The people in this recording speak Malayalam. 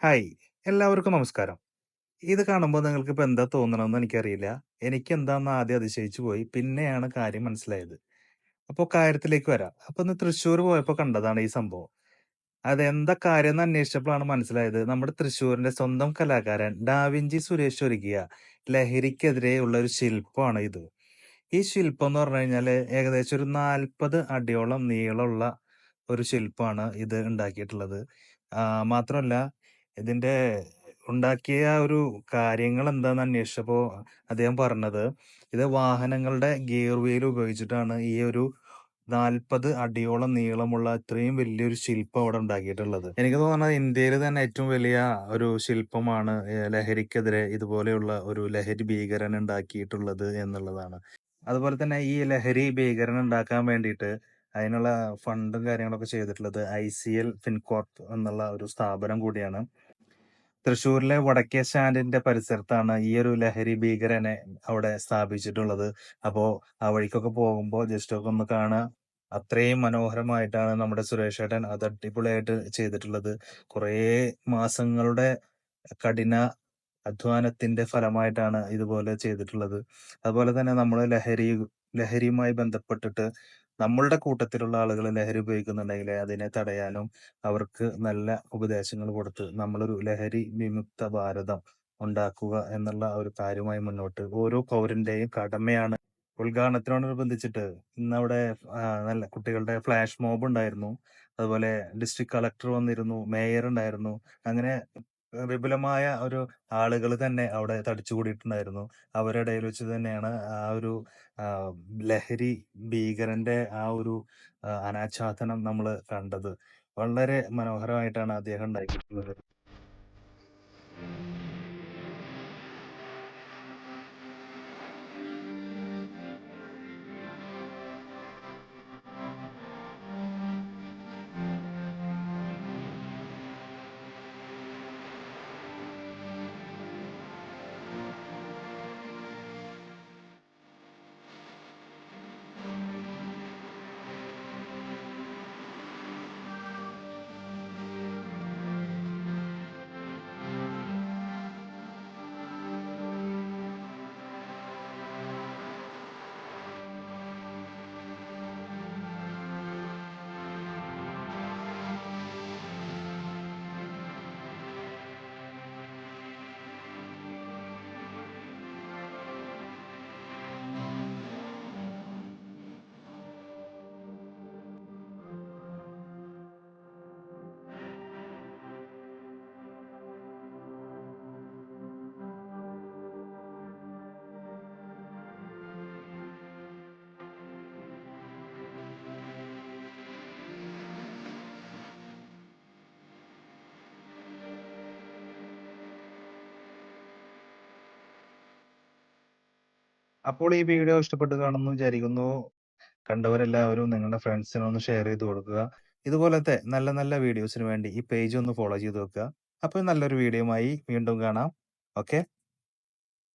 ഹായ്! എല്ലാവർക്കും നമസ്കാരം. ഇത് കാണുമ്പോൾ നിങ്ങൾക്കിപ്പോ എന്താ തോന്നണതെന്ന് എനിക്കറിയില്ല. എനിക്കെന്താന്ന് ആദ്യം അതിശയിച്ചു പോയി. പിന്നെയാണ് കാര്യം മനസ്സിലായത്. അപ്പൊ കാര്യത്തിലേക്ക് വരാം. അപ്പൊ ഇന്ന് തൃശ്ശൂർ പോയപ്പോ കണ്ടതാണ് ഈ സംഭവം. അതെന്താ കാര്യംന്ന് അന്വേഷിച്ചപ്പോഴാണ് മനസ്സിലായത്. നമ്മുടെ തൃശ്ശൂരിന്റെ സ്വന്തം കലാകാരൻ ഡാവിഞ്ചി സുരേഷ് ഒരുക്കിയ ലഹരിക്കെതിരെയുള്ള ഒരു ശില്പമാണ് ഇത്. ഈ ശില്പം എന്ന് പറഞ്ഞു കഴിഞ്ഞാല് ഏകദേശം ഒരു 40 അടിയോളം നീളമുള്ള ഒരു ശില്പമാണ് ഇത് ഉണ്ടാക്കിയിട്ടുള്ളത്. മാത്രമല്ല ഇതിന്റെ ഉണ്ടാക്കിയ ഒരു കാര്യങ്ങൾ എന്താന്ന് അന്വേഷിച്ചപ്പോ അദ്ദേഹം പറഞ്ഞത്, ഇത് വാഹനങ്ങളുടെ ഗിയർ വീൽ ഉപയോഗിച്ചിട്ടാണ് ഈ ഒരു 40 അടിയോളം നീളമുള്ള ഇത്രയും വലിയൊരു ശില്പം അവിടെ ഉണ്ടാക്കിയിട്ടുള്ളത്. എനിക്ക് തോന്നുന്നത് ഇന്ത്യയിൽ തന്നെ ഏറ്റവും വലിയ ഒരു ശില്പമാണ് ലഹരിക്കെതിരെ ഇതുപോലെയുള്ള ഒരു ലഹരി ഭീകരൻ ഉണ്ടാക്കിയിട്ടുള്ളത് എന്നുള്ളതാണ്. അതുപോലെ തന്നെ ഈ ലഹരി ഭീകരൻ ഉണ്ടാക്കാൻ വേണ്ടിയിട്ട് അതിനുള്ള ഫണ്ടും കാര്യങ്ങളൊക്കെ ചെയ്തിട്ടുള്ളത് ICL ഫിൻകോർപ്പ് എന്നുള്ള ഒരു സ്ഥാപനം കൂടിയാണ്. തൃശ്ശൂരിലെ വടക്കേ സ്റ്റാൻഡിന്റെ പരിസരത്താണ് ഈ ഒരു ലഹരി ഭീകരനെ അവിടെ സ്ഥാപിച്ചിട്ടുള്ളത്. അപ്പോ ആ വഴിക്കൊക്കെ പോകുമ്പോൾ ജസ്റ്റ് ഒക്കെ ഒന്ന് കാണുക. അത്രയും മനോഹരമായിട്ടാണ് നമ്മുടെ സുരേഷേട്ടൻ അത് അടിപൊളിയായിട്ട് ചെയ്തിട്ടുള്ളത്. കുറേ മാസങ്ങളുടെ കഠിന അധ്വാനത്തിന്റെ ഫലമായിട്ടാണ് ഇതുപോലെ ചെയ്തിട്ടുള്ളത്. അതുപോലെ തന്നെ നമ്മള് ലഹരിയുമായി ബന്ധപ്പെട്ടിട്ട് നമ്മളുടെ കൂട്ടത്തിലുള്ള ആളുകൾ ലഹരി ഉപയോഗിക്കുന്നുണ്ടെങ്കിൽ അതിനെ തടയാനും അവർക്ക് നല്ല ഉപദേശങ്ങൾ കൊടുത്ത് നമ്മളൊരു ലഹരി വിമുക്ത ഭാരതം ഉണ്ടാക്കുക എന്നുള്ള ഒരു കാര്യമായി മുന്നോട്ട് ഓരോ പൗരന്റെയും കടമയാണ്. ഉദ്ഘാടനത്തോടനുബന്ധിച്ചിട്ട് ഇന്നവിടെ നല്ല കുട്ടികളുടെ ഫ്ലാഷ് മോബ് ഉണ്ടായിരുന്നു. അതുപോലെ ഡിസ്ട്രിക്ട് കളക്ടർ വന്നിരുന്നു, മേയർ ഉണ്ടായിരുന്നു. അങ്ങനെ വിപുലമായ ഒരു ആളുകൾ തന്നെ അവിടെ തടിച്ചുകൂടിയിട്ടുണ്ടായിരുന്നു. അവരുടെ ഇടയിൽ വെച്ച് തന്നെയാണ് ആ ഒരു ആഹ്, ലഹരി ഭീകരന്റെ ആ ഒരു അനാച്ഛാദനം നമ്മള് കണ്ടത്. വളരെ മനോഹരമായിട്ടാണ് അദ്ദേഹം ഉണ്ടാക്കിയിട്ടുള്ളത്. അപ്പോൾ ഈ വീഡിയോ ഇഷ്ടപ്പെട്ട് കാണുമെന്ന് വിചാരിക്കുന്നു. കണ്ടവരെല്ലാവരും നിങ്ങളുടെ ഫ്രണ്ട്സിനൊന്ന് ഷെയർ ചെയ്ത് കൊടുക്കുക. ഇതുപോലത്തെ നല്ല നല്ല വീഡിയോസിന് വേണ്ടി ഈ പേജ് ഒന്ന് ഫോളോ ചെയ്ത് വെക്കുക. അപ്പോൾ നല്ലൊരു വീഡിയോയുമായി വീണ്ടും കാണാം. ഓക്കെ.